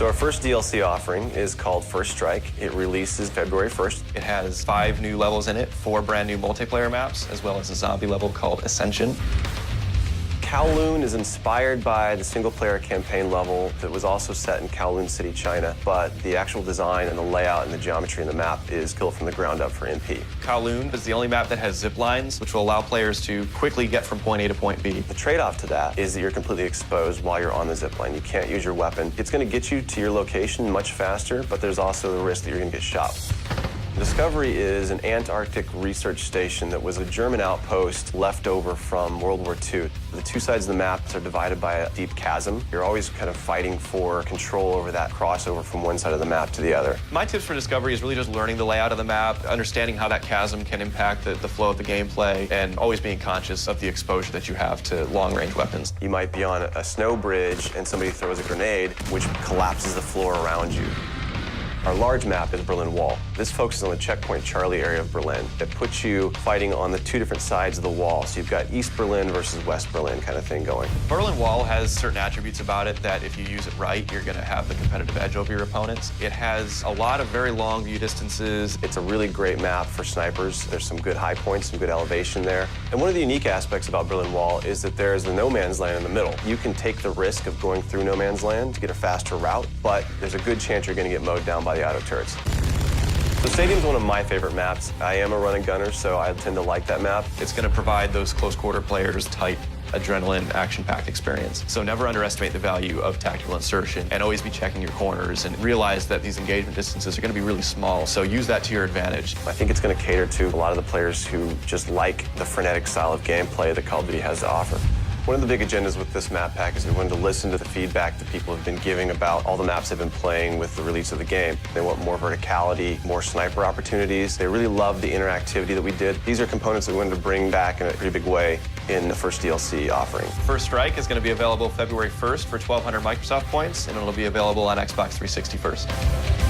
So our first DLC offering is called First Strike. It releases February 1st. It has 5 new levels in it, 4 brand new multiplayer maps, as well as a zombie level called Ascension. Kowloon is inspired by the single-player campaign level that was also set in Kowloon City, China, but the actual design and the layout and the geometry in the map is built from the ground up for MP. Kowloon is the only map that has zip lines, which will allow players to quickly get from point A to point B. The trade-off to that is that you're completely exposed while you're on the zip line. You can't use your weapon. It's going to get you to your location much faster, but there's also the risk that you're going to get shot. Discovery is an Antarctic research station that was a German outpost left over from World War II. The two sides of the map are divided by a deep chasm. You're always kind of fighting for control over that crossover from one side of the map to the other. My tips for Discovery is really just learning the layout of the map, understanding how that chasm can impact the flow of the gameplay, and always being conscious of the exposure that you have to long-range weapons. You might be on a snow bridge and somebody throws a grenade, which collapses the floor around you. Our large map is Berlin Wall. This focuses on the checkpoint Charlie area of Berlin. It puts you fighting on the two different sides of the wall. So you've got East Berlin versus West Berlin kind of thing going. Berlin Wall has certain attributes about it that if you use it right, you're going to have the competitive edge over your opponents. It has a lot of very long view distances. It's a really great map for snipers. There's some good high points, some good elevation there. And one of the unique aspects about Berlin Wall is that there's the no man's land in the middle. You can take the risk of going through no man's land to get a faster route, but there's a good chance you're going to get mowed down by the auto turrets. The stadium's one of my favorite maps. I am a run and gunner, so I tend to like that map. It's going to provide those close quarter players tight adrenaline, action-packed experience. So never underestimate the value of tactical insertion and always be checking your corners and realize that these engagement distances are going to be really small, so use that to your advantage. I think it's going to cater to a lot of the players who just like the frenetic style of gameplay that Call of Duty has to offer. One of the big agendas with this map pack is we wanted to listen to the feedback that people have been giving about all the maps they've been playing with the release of the game. They want more verticality, more sniper opportunities. They really love the interactivity that we did. These are components that we wanted to bring back in a pretty big way in the first DLC offering. First Strike is going to be available February 1st for 1,200 Microsoft points, and it'll be available on Xbox 360 first.